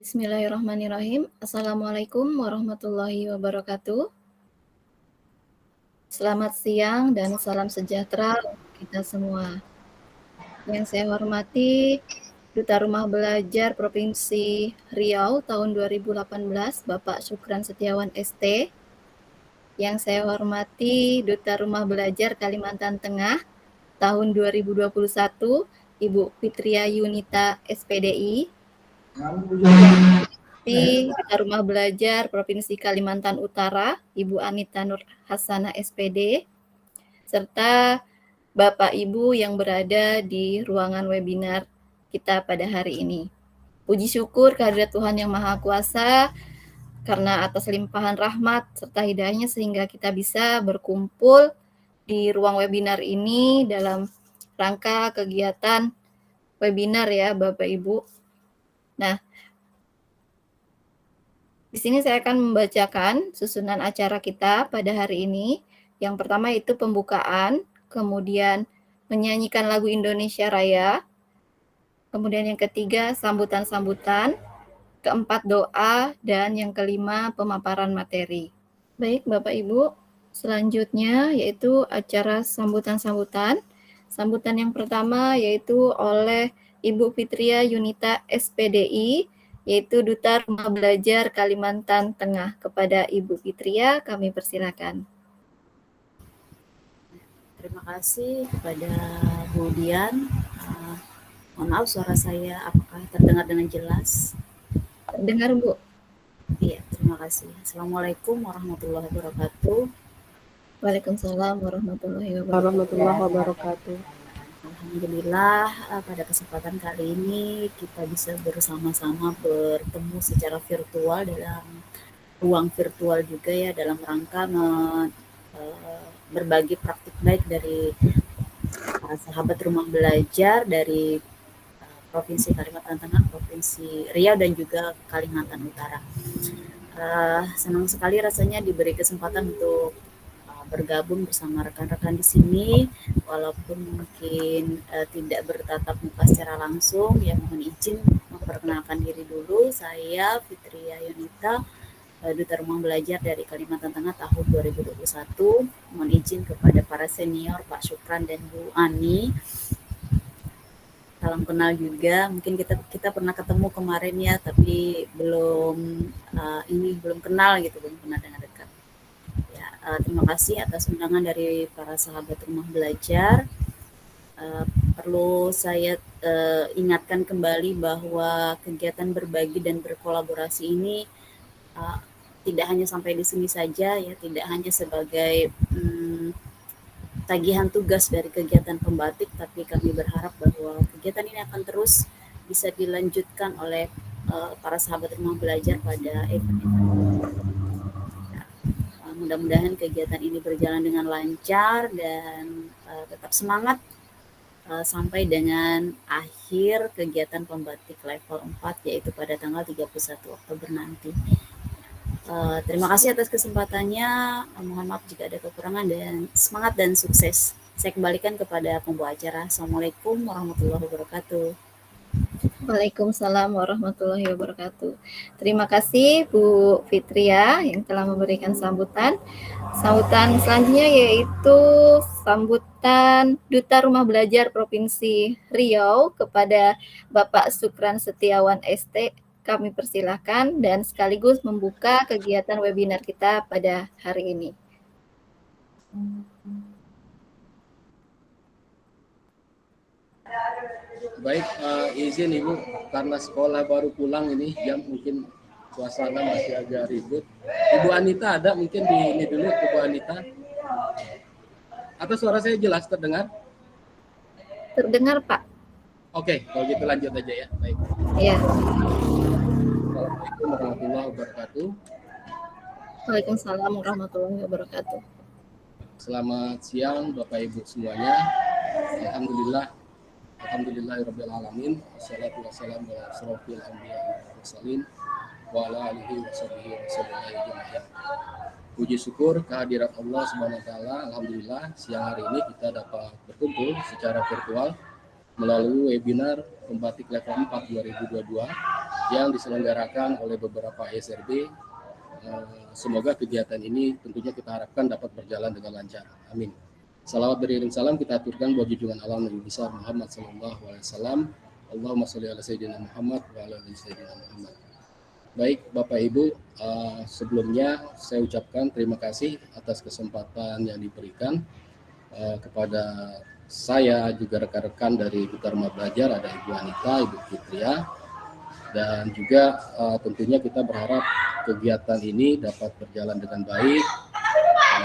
Bismillahirrahmanirrahim. Assalamualaikum warahmatullahi wabarakatuh. Selamat siang dan salam sejahtera untuk kita semua. Yang saya hormati Duta Rumah Belajar Provinsi Riau tahun 2018, Bapak Syukran Setiawan ST. Yang saya hormati Duta Rumah Belajar Kalimantan Tengah tahun 2021, Ibu Fitria Yunita SPDI. Di Duta Rumah Belajar Provinsi Kalimantan Utara, Ibu Anita Nur Hasanah SPD, serta Bapak Ibu yang berada di ruangan webinar kita pada hari ini. Puji syukur kehadirat Tuhan Yang Maha Kuasa karena atas limpahan rahmat serta hidayahnya sehingga kita bisa berkumpul di ruang webinar ini dalam rangka kegiatan webinar ya Bapak Ibu. Nah, di sini saya akan membacakan susunan acara kita pada hari ini. Yang pertama itu pembukaan, kemudian menyanyikan lagu Indonesia Raya, kemudian yang ketiga sambutan-sambutan, keempat doa, dan yang kelima pemaparan materi. Baik Bapak Ibu, selanjutnya yaitu acara sambutan-sambutan. Sambutan yang pertama yaitu oleh Ibu Fitria Yunita SPDI, yaitu Duta Rumah Belajar Kalimantan Tengah. Kepada Ibu Fitria, kami persilakan. Terima kasih kepada Bu Dian. Mohon maaf suara saya apakah terdengar dengan jelas? Terdengar Bu? Iya, terima kasih. Assalamualaikum warahmatullahi wabarakatuh. Waalaikumsalam warahmatullahi wabarakatuh. Alhamdulillah pada kesempatan kali ini kita bisa bersama-sama bertemu secara virtual dalam ruang virtual juga ya, dalam rangka berbagi praktik baik dari sahabat rumah belajar dari Provinsi Kalimantan Tengah, Provinsi Riau, dan juga Kalimantan Utara. Senang sekali rasanya diberi kesempatan untuk bergabung bersama rekan-rekan di sini, walaupun mungkin tidak bertatap muka secara langsung. Ya, mohon izin memperkenalkan diri dulu. Saya Fitria Yunita, Duta Rumah Belajar dari Kalimantan Tengah tahun 2021. Mohon izin kepada para senior, Pak Syukran dan Bu Ani. Salam kenal juga. Mungkin kita pernah ketemu kemarin ya, tapi belum kenal gitu, belum pernah dengan dekat. Ya, terima kasih atas undangan dari para sahabat rumah belajar. Perlu saya ingatkan kembali bahwa kegiatan berbagi dan berkolaborasi ini tidak hanya sampai di sini saja ya, tidak hanya sebagai tagihan tugas dari kegiatan pembatik, tapi kami berharap bahwa kegiatan ini akan terus bisa dilanjutkan oleh para sahabat rumah belajar pada event-event. Mudah-mudahan kegiatan ini berjalan dengan lancar dan tetap semangat sampai dengan akhir kegiatan pembatik level 4, yaitu pada tanggal 31 Oktober nanti. Terima kasih atas kesempatannya. Mohon maaf jika ada kekurangan, dan semangat dan sukses. Saya kembalikan kepada pembawa acara. Assalamualaikum warahmatullahi wabarakatuh. Waalaikumsalam warahmatullahi wabarakatuh. Terima kasih Bu Fitria yang telah memberikan sambutan. Sambutan selanjutnya yaitu sambutan Duta Rumah Belajar Provinsi Riau kepada Bapak Syukran Setiawan ST. Kami persilahkan dan sekaligus membuka kegiatan webinar kita pada hari ini. Baik, izin Ibu, karena sekolah baru pulang ini jam mungkin suasana masih agak ribut. Ibu Anita ada mungkin di ini dulu, Ibu Anita. Atau suara saya jelas terdengar? Terdengar Pak. Oke, kalau gitu lanjut aja ya. Baik. Iya. Assalamualaikum warahmatullahi wabarakatuh. Waalaikumsalam warahmatullahi wabarakatuh. Selamat siang Bapak Ibu semuanya. Alhamdulillahirabbil alamin. Wassalatu wassalamu ala asyrofil anbiya wal mursalin wa ala alihi washabihi wasallam. Puji syukur kehadirat Allah Subhanahu wa taala. Alhamdulillah siang hari ini kita dapat berkumpul secara virtual melalui webinar Pembatik Level 4 2022 yang diselenggarakan oleh beberapa SRB. Semoga kegiatan ini tentunya kita harapkan dapat berjalan dengan lancar. Amin. Salawat beriring salam kita aturkan buat junjungan alam Nabi besar Muhammad sallallahu alaihi wasallam. Allahumma sholli ala sayyidina Muhammad wa ala ali sayyidina Muhammad. Baik Bapak Ibu, sebelumnya saya ucapkan terima kasih atas kesempatan yang diberikan kepada saya, juga rekan-rekan dari Duta Rumah Belajar, ada Ibu Anita, Ibu Fitria, dan juga tentunya kita berharap kegiatan ini dapat berjalan dengan baik.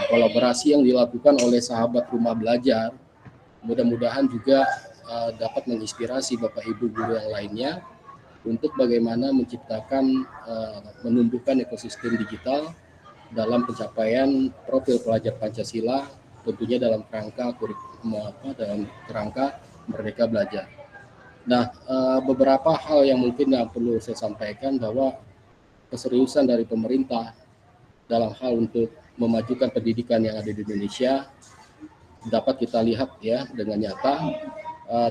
Kolaborasi yang dilakukan oleh sahabat Rumah Belajar mudah-mudahan juga dapat menginspirasi Bapak Ibu guru yang lainnya untuk bagaimana menciptakan, menumbuhkan ekosistem digital dalam pencapaian profil pelajar Pancasila, tentunya dalam kerangka dalam kerangka Merdeka Belajar. Nah, beberapa hal yang mungkin yang perlu saya sampaikan bahwa keseriusan dari pemerintah dalam hal untuk memajukan pendidikan yang ada di Indonesia dapat kita lihat ya dengan nyata,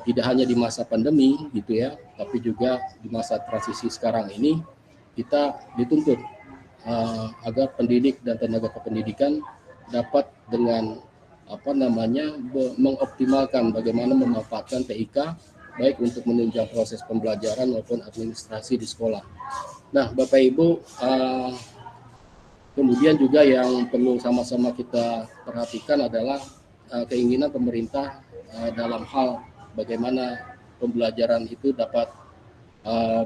tidak hanya di masa pandemi gitu ya, tapi juga di masa transisi sekarang ini kita dituntut agar pendidik dan tenaga kependidikan dapat dengan mengoptimalkan bagaimana memanfaatkan TIK baik untuk menunjang proses pembelajaran maupun administrasi di sekolah. Nah, Bapak Ibu, kemudian juga yang perlu sama-sama kita perhatikan adalah keinginan pemerintah dalam hal bagaimana pembelajaran itu dapat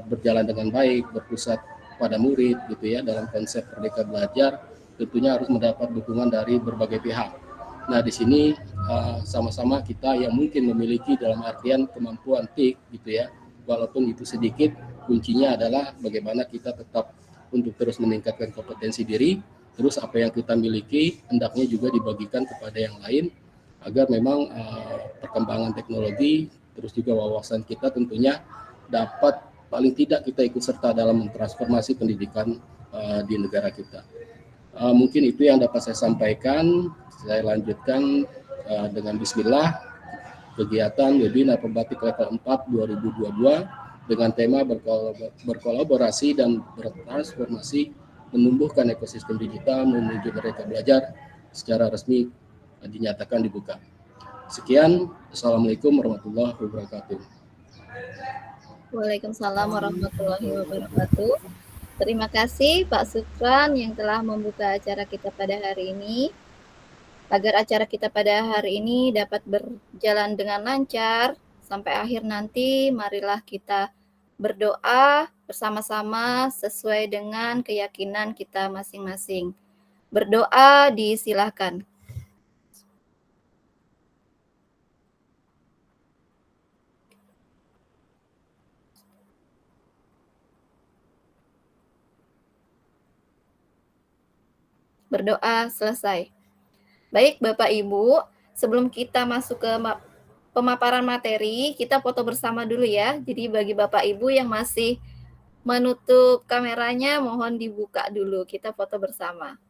berjalan dengan baik, berpusat pada murid gitu ya, dalam konsep Merdeka Belajar tentunya harus mendapat dukungan dari berbagai pihak. Nah, di sini sama-sama kita yang mungkin memiliki dalam artian kemampuan TIK gitu ya, walaupun itu sedikit, kuncinya adalah bagaimana kita tetap untuk terus meningkatkan kompetensi diri, terus apa yang kita miliki hendaknya juga dibagikan kepada yang lain agar memang perkembangan teknologi terus juga wawasan kita tentunya dapat paling tidak kita ikut serta dalam mentransformasi pendidikan di negara kita. Mungkin itu yang dapat saya sampaikan. Saya lanjutkan dengan bismillah, kegiatan webinar pembatik level 4 2022 dengan tema berkolaborasi dan bertransformasi menumbuhkan ekosistem digital menuju Merdeka Belajar secara resmi dinyatakan dibuka. Sekian, Assalamualaikum warahmatullahi wabarakatuh. Waalaikumsalam warahmatullahi wabarakatuh. Terima kasih Pak Sukran yang telah membuka acara kita pada hari ini. Agar acara kita pada hari ini dapat berjalan dengan lancar sampai akhir nanti, marilah kita berdoa bersama-sama sesuai dengan keyakinan kita masing-masing. Berdoa disilahkan. Berdoa selesai. Baik Bapak Ibu, sebelum kita masuk ke pemaparan materi, kita foto bersama dulu ya. Jadi bagi Bapak Ibu yang masih menutup kameranya, mohon dibuka dulu, kita foto bersama.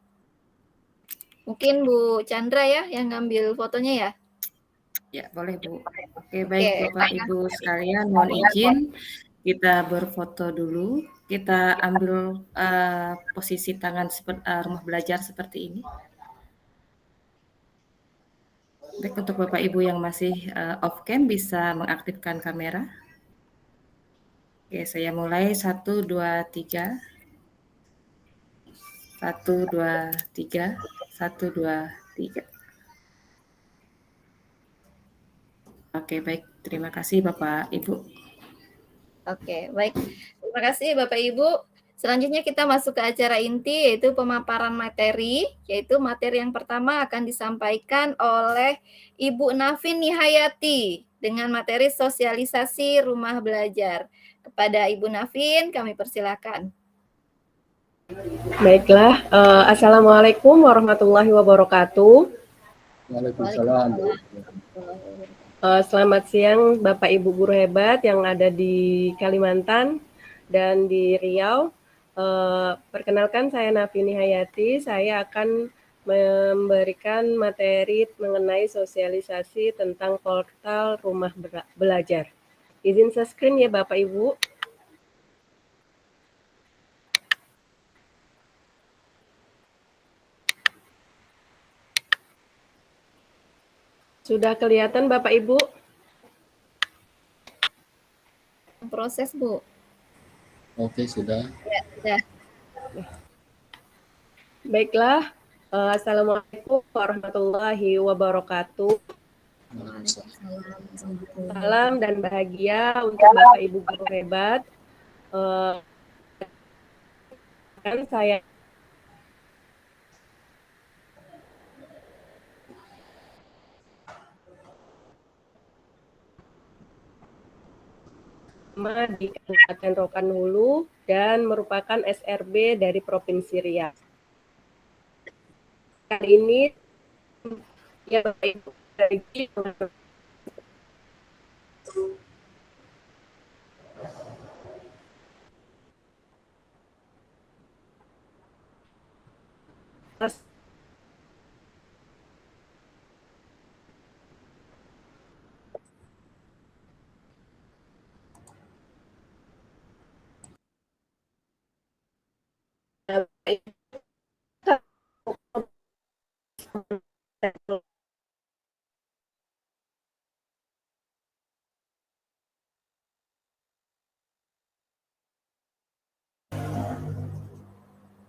Mungkin Bu Chandra ya yang ngambil fotonya ya? Ya, boleh Bu. Oke, baik Bapak Ibu sekalian, mohon izin kita berfoto dulu. Kita ambil posisi tangan rumah belajar seperti ini. Baik, untuk Bapak Ibu yang masih off cam bisa mengaktifkan kamera. Oke, saya mulai 1, 2, 3. 1, 2, 3. 1, 2, 3. Oke, baik. Terima kasih Bapak Ibu. Oke, baik. Terima kasih Bapak Ibu. Selanjutnya kita masuk ke acara inti, yaitu pemaparan materi, yaitu materi yang pertama akan disampaikan oleh Ibu Nafin Nihayati dengan materi sosialisasi rumah belajar. Kepada Ibu Nafin, kami persilakan. Baiklah, Assalamualaikum warahmatullahi wabarakatuh. Waalaikumsalam. Selamat siang Bapak Ibu guru hebat yang ada di Kalimantan dan di Riau. Perkenalkan saya Nafin Nihayati, saya akan memberikan materi mengenai sosialisasi tentang portal rumah belajar. Izin share screen ya Bapak Ibu. Sudah kelihatan Bapak Ibu? Proses, Bu. Oke, sudah. Ya, sudah. Baiklah. Assalamualaikum warahmatullahi wabarakatuh. Salam dan bahagia untuk Bapak Ibu guru hebat. Kan saya di Kabupaten Rokan Hulu dan merupakan SRB dari Provinsi Riau. Kali ini ya Bapak Ibu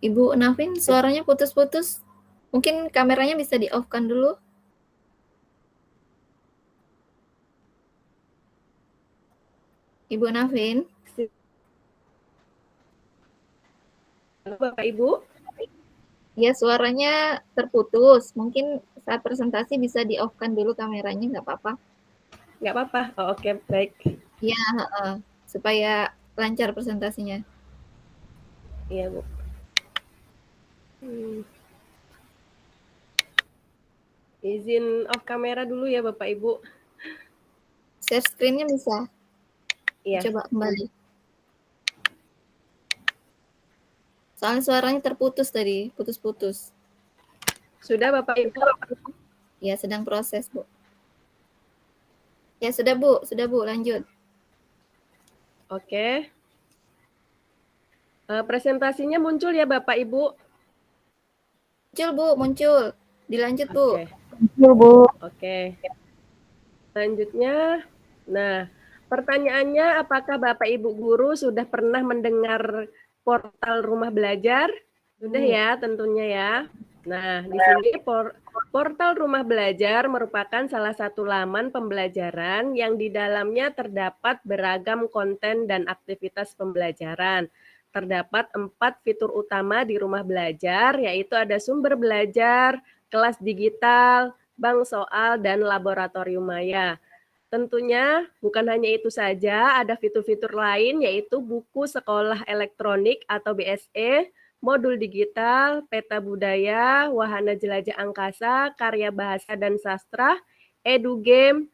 Ibu Nafin, suaranya putus-putus. Mungkin kameranya bisa di-off-kan dulu. Ibu Nafin. Bapak Ibu. Ya, suaranya terputus. Mungkin saat presentasi bisa di-off-kan dulu kameranya, nggak apa-apa. Nggak apa-apa. Oh, oke, baik. Ya, supaya lancar presentasinya. Iya, Bu. Izin off kamera dulu ya Bapak Ibu. Share screen-nya bisa? Iya. Coba kembali. Soalnya suaranya terputus tadi, putus-putus. Sudah Bapak Ibu? Ya, sedang proses, Bu. Ya, sudah Bu, lanjut. Oke. Presentasinya muncul ya Bapak Ibu? Muncul, Bu, muncul. Dilanjut, Bu. Oke. Muncul, Bu. Oke. Selanjutnya, nah, pertanyaannya apakah Bapak Ibu guru sudah pernah mendengar portal rumah belajar? Sudah ya, tentunya ya. Nah, di sini portal rumah belajar merupakan salah satu laman pembelajaran yang di dalamnya terdapat beragam konten dan aktivitas pembelajaran. Terdapat 4 fitur utama di rumah belajar, yaitu ada sumber belajar, kelas digital, bank soal, dan laboratorium maya. Tentunya bukan hanya itu saja, ada fitur-fitur lain yaitu buku sekolah elektronik atau BSE, modul digital, peta budaya, wahana jelajah angkasa, karya bahasa dan sastra, edugame,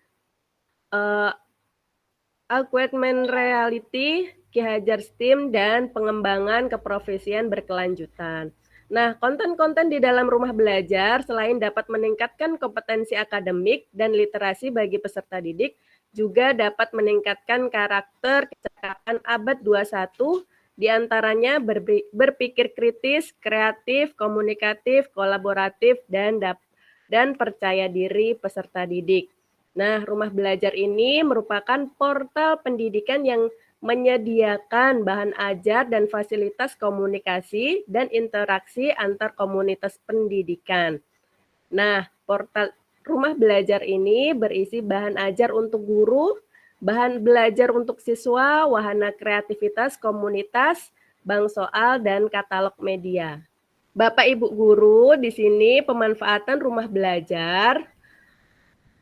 augmented reality, Ki Hajar STEAM, dan pengembangan keprofesian berkelanjutan. Nah, konten-konten di dalam rumah belajar selain dapat meningkatkan kompetensi akademik dan literasi bagi peserta didik, juga dapat meningkatkan karakter kecakapan abad 21, diantaranya berpikir kritis, kreatif, komunikatif, kolaboratif, dan percaya diri peserta didik. Nah, rumah belajar ini merupakan portal pendidikan yang menyediakan bahan ajar dan fasilitas komunikasi dan interaksi antar komunitas pendidikan. Nah, portal rumah belajar ini berisi bahan ajar untuk guru, bahan belajar untuk siswa, wahana kreativitas komunitas, bank soal, dan katalog media. Bapak Ibu guru, di sini pemanfaatan rumah belajar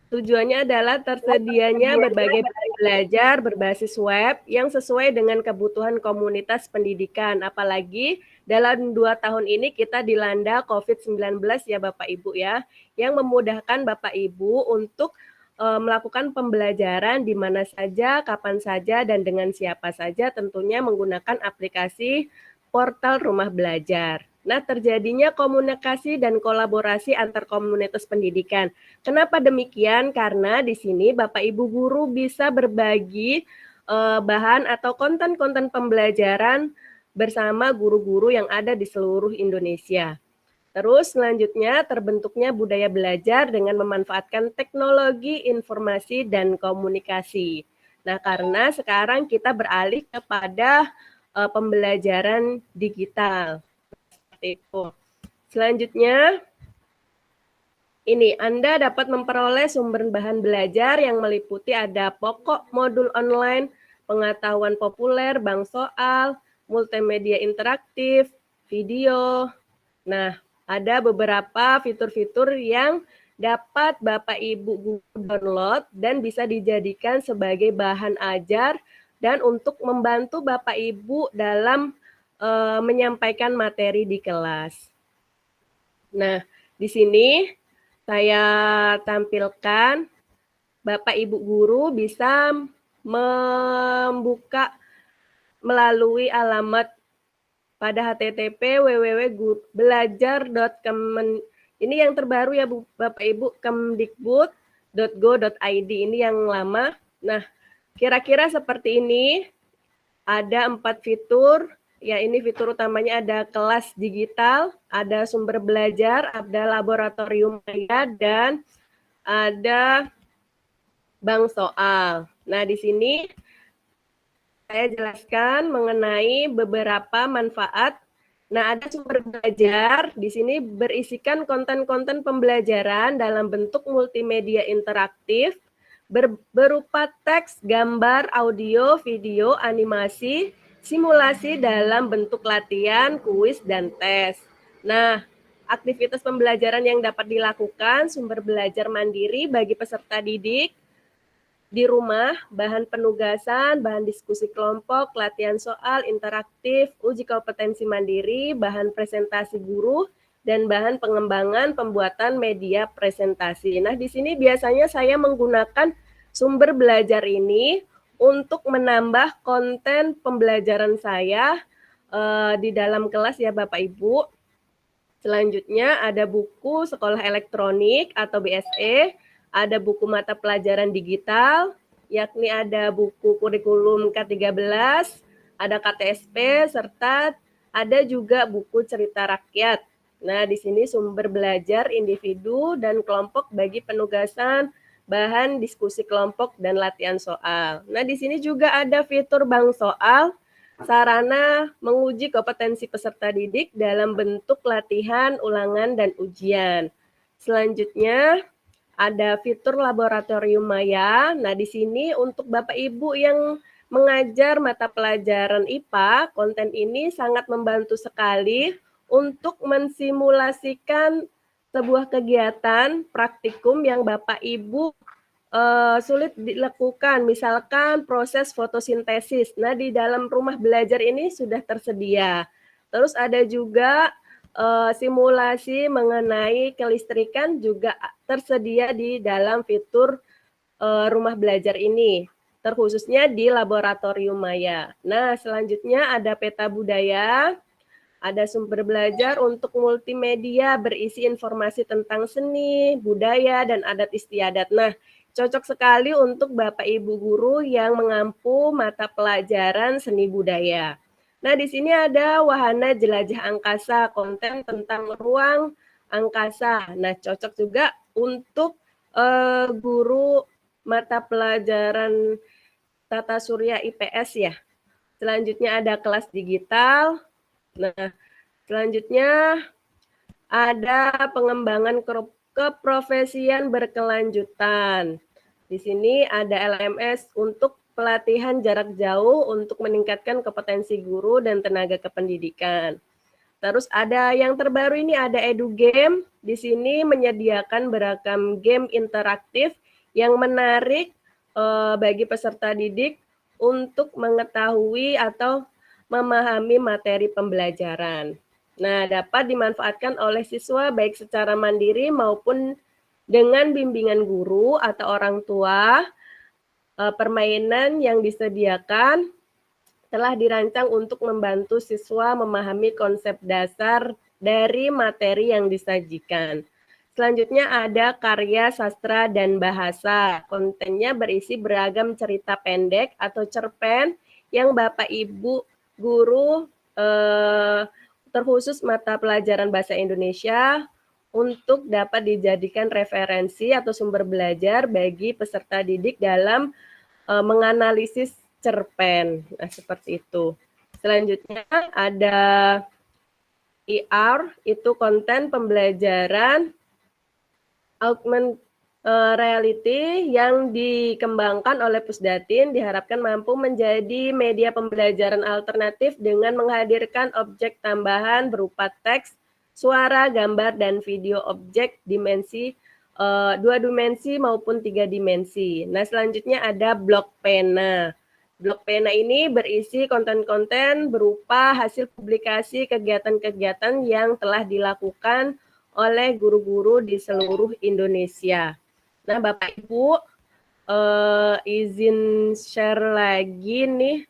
tujuannya adalah tersedianya berbagai belajar berbasis web yang sesuai dengan kebutuhan komunitas pendidikan. Apalagi dalam 2 tahun ini kita dilanda COVID-19 ya Bapak Ibu ya, yang memudahkan Bapak Ibu untuk melakukan pembelajaran di mana saja, kapan saja, dan dengan siapa saja, tentunya menggunakan aplikasi portal rumah belajar. Nah, terjadinya komunikasi dan kolaborasi antar komunitas pendidikan. Kenapa demikian? Karena di sini Bapak Ibu guru bisa berbagi bahan atau konten-konten pembelajaran bersama guru-guru yang ada di seluruh Indonesia. Terus selanjutnya terbentuknya budaya belajar dengan memanfaatkan teknologi informasi dan komunikasi. Nah, karena sekarang kita beralih kepada pembelajaran digital. Seperti itu. Selanjutnya, ini Anda dapat memperoleh sumber bahan belajar yang meliputi ada pokok modul online, pengetahuan populer, bank soal, multimedia interaktif, video. Nah, ada beberapa fitur-fitur yang dapat Bapak Ibu download dan bisa dijadikan sebagai bahan ajar dan untuk membantu Bapak Ibu dalam menyampaikan materi di kelas. Nah, di sini saya tampilkan Bapak Ibu guru bisa membuka melalui alamat pada http www.belajar.com. Ini yang terbaru ya Bapak Ibu, kemdikbud.go.id, ini yang lama. Nah, kira-kira seperti ini. Ada 4 fitur, ya ini fitur utamanya ada kelas digital, ada sumber belajar, ada laboratorium maya, dan ada bank soal. Nah, di sini saya jelaskan mengenai beberapa manfaat. Nah, ada sumber belajar, di sini berisikan konten-konten pembelajaran dalam bentuk multimedia interaktif, berupa teks, gambar, audio, video, animasi, simulasi dalam bentuk latihan, kuis, dan tes. Nah, aktivitas pembelajaran yang dapat dilakukan, sumber belajar mandiri bagi peserta didik, di rumah, bahan penugasan, bahan diskusi kelompok, latihan soal, interaktif, uji kompetensi mandiri, bahan presentasi guru, dan bahan pengembangan pembuatan media presentasi. Nah, di sini biasanya saya menggunakan sumber belajar ini untuk menambah konten pembelajaran saya di dalam kelas ya Bapak Ibu. Selanjutnya ada buku sekolah elektronik atau BSE, ada buku mata pelajaran digital, yakni ada buku kurikulum K13, ada KTSP, serta ada juga buku cerita rakyat. Nah, di sini sumber belajar individu dan kelompok bagi penugasan, bahan diskusi kelompok, dan latihan soal. Nah, di sini juga ada fitur bank soal, sarana menguji kompetensi peserta didik dalam bentuk latihan, ulangan, dan ujian. Selanjutnya, ada fitur laboratorium maya. Nah, di sini untuk Bapak Ibu yang mengajar mata pelajaran IPA, konten ini sangat membantu sekali untuk mensimulasikan sebuah kegiatan praktikum yang Bapak Ibu sulit dilakukan, misalkan proses fotosintesis. Nah, di dalam rumah belajar ini sudah tersedia. Terus ada juga simulasi mengenai kelistrikan juga tersedia di dalam fitur rumah belajar ini, terkhususnya di laboratorium maya. Nah, selanjutnya ada peta budaya, ada sumber belajar untuk multimedia berisi informasi tentang seni, budaya, dan adat istiadat. Nah, cocok sekali untuk Bapak Ibu guru yang mengampu mata pelajaran seni budaya. Nah, di sini ada wahana jelajah angkasa, konten tentang ruang angkasa. Nah, cocok juga untuk guru mata pelajaran tata surya IPS ya. Selanjutnya ada kelas digital. Nah, selanjutnya ada pengembangan keprofesian berkelanjutan. Di sini ada LMS untuk pelatihan jarak jauh untuk meningkatkan kompetensi guru dan tenaga kependidikan. Terus ada yang terbaru ini ada EduGame. Di sini menyediakan beragam game interaktif yang menarik bagi peserta didik untuk mengetahui atau memahami materi pembelajaran. Nah, dapat dimanfaatkan oleh siswa baik secara mandiri maupun dengan bimbingan guru atau orang tua. Permainan yang disediakan telah dirancang untuk membantu siswa memahami konsep dasar dari materi yang disajikan. Selanjutnya ada karya sastra dan bahasa. Kontennya berisi beragam cerita pendek atau cerpen yang Bapak Ibu guru terkhusus mata pelajaran bahasa Indonesia untuk dapat dijadikan referensi atau sumber belajar bagi peserta didik dalam menganalisis cerpen. Nah, seperti itu. Selanjutnya ada IR, itu konten pembelajaran augmented reality yang dikembangkan oleh Pusdatin diharapkan mampu menjadi media pembelajaran alternatif dengan menghadirkan objek tambahan berupa teks, suara, gambar, dan video objek dimensi 2 dimensi maupun 3 dimensi. Nah, selanjutnya ada blok pena. Blok pena ini berisi konten-konten berupa hasil publikasi kegiatan-kegiatan yang telah dilakukan oleh guru-guru di seluruh Indonesia. Nah, Bapak Ibu, izin share lagi nih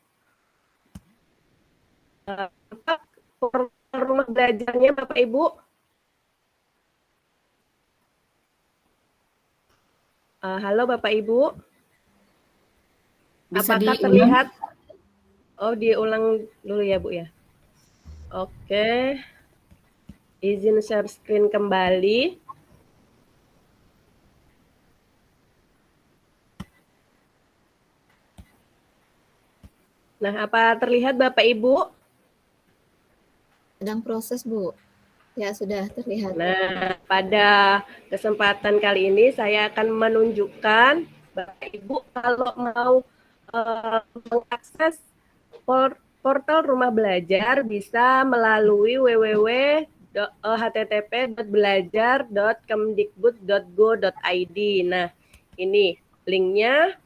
rumah belajarnya Bapak Ibu. Halo Bapak Ibu. Bisa apakah diulang? terlihat? Oh, diulang dulu ya Bu ya. Oke. Izin share screen kembali. Nah, apa terlihat Bapak Ibu? Sedang proses, Bu. Ya, sudah terlihat. Nah, pada kesempatan kali ini saya akan menunjukkan Bapak Ibu kalau mau mengakses portal Rumah Belajar bisa melalui www.http://belajar.kemdikbud.go.id. Nah, ini linknya.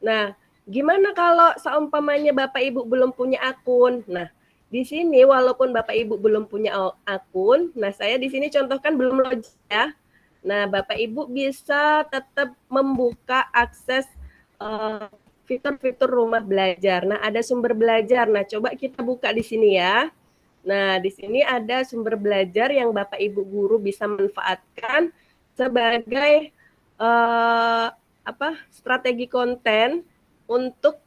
Nah, gimana kalau seumpamanya Bapak Ibu belum punya akun? Nah, di sini walaupun Bapak Ibu belum punya akun, nah saya di sini contohkan belum login ya. Nah, Bapak Ibu bisa tetap membuka akses fitur-fitur Rumah Belajar. Nah, ada sumber belajar. Nah, coba kita buka di sini ya. Nah, di sini ada sumber belajar yang Bapak Ibu guru bisa manfaatkan sebagai strategi konten untuk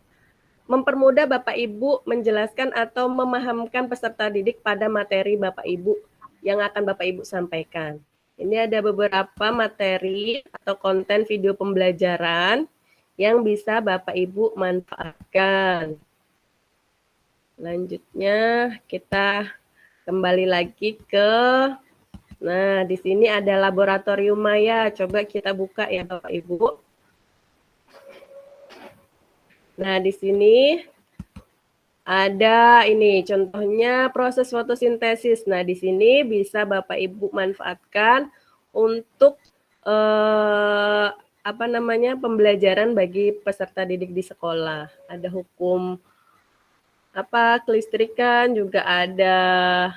mempermudah Bapak Ibu menjelaskan atau memahamkan peserta didik pada materi Bapak Ibu yang akan Bapak Ibu sampaikan. Ini ada beberapa materi atau konten video pembelajaran yang bisa Bapak Ibu manfaatkan. Selanjutnya kita kembali lagi ke, nah di sini ada laboratorium Maya. Coba kita buka ya Bapak Ibu. Nah di sini ada ini contohnya proses fotosintesis. Nah di sini bisa Bapak Ibu manfaatkan untuk pembelajaran bagi peserta didik di sekolah. Ada hukum kelistrikan, juga ada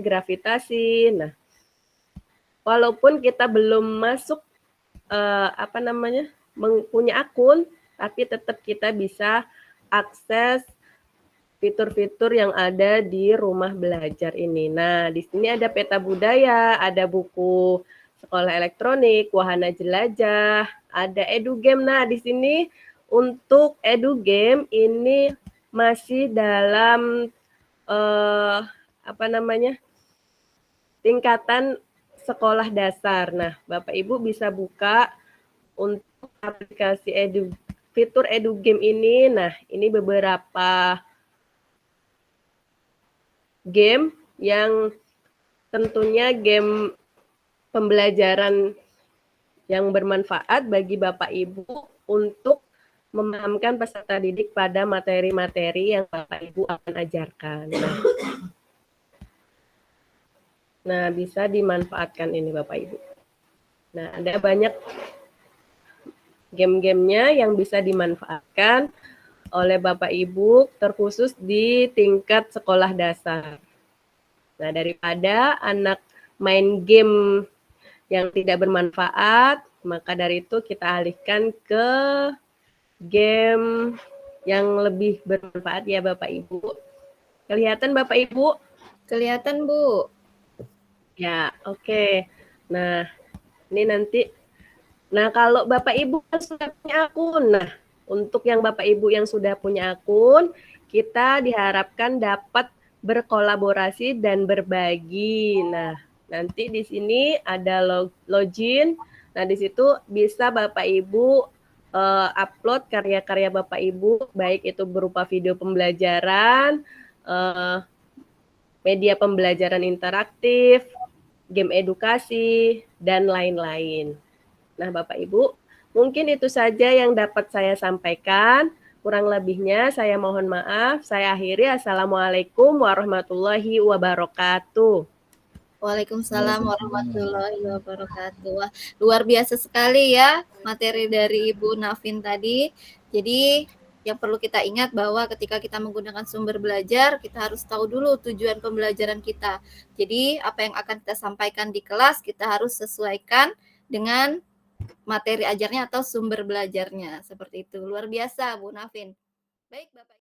gravitasi. Nah, walaupun kita belum masuk punya akun, tapi tetap kita bisa akses fitur-fitur yang ada di Rumah Belajar ini. Nah, di sini ada peta budaya, ada buku sekolah elektronik, wahana jelajah, ada edugame. Nah, di sini untuk edugame ini masih dalam tingkatan sekolah dasar. Nah, Bapak Ibu bisa buka untuk aplikasi fitur edugame ini. Nah, ini beberapa game yang tentunya game pembelajaran yang bermanfaat bagi Bapak Ibu untuk memahamkan peserta didik pada materi-materi yang Bapak Ibu akan ajarkan. Nah, bisa dimanfaatkan ini Bapak Ibu. Nah, ada banyak game-gamenya yang bisa dimanfaatkan oleh Bapak Ibu terkhusus di tingkat sekolah dasar. Nah, daripada anak main game yang tidak bermanfaat, maka dari itu kita alihkan ke game yang lebih bermanfaat ya Bapak Ibu. Kelihatan Bapak Ibu? Kelihatan, Bu. Ya, oke. Nah, ini nanti. Nah, kalau Bapak Ibu sudah punya akun, nah untuk yang Bapak Ibu yang sudah punya akun, kita diharapkan dapat berkolaborasi dan berbagi. Nah, nanti di sini ada login. Nah, di situ bisa Bapak Ibu upload karya-karya Bapak Ibu, baik itu berupa video pembelajaran, media pembelajaran interaktif, game edukasi, dan lain-lain. Nah, Bapak Ibu, mungkin itu saja yang dapat saya sampaikan. Kurang lebihnya saya mohon maaf. Saya akhiri. Assalamualaikum warahmatullahi wabarakatuh. Waalaikumsalam warahmatullahi wabarakatuh. Wah, luar biasa sekali ya materi dari Ibu Nafin tadi. Jadi yang perlu kita ingat bahwa ketika kita menggunakan sumber belajar, kita harus tahu dulu tujuan pembelajaran kita. Jadi apa yang akan kita sampaikan di kelas, kita harus sesuaikan dengan materi ajarnya atau sumber belajarnya. Seperti itu. Luar biasa Bu Nafin. Baik, Bapak.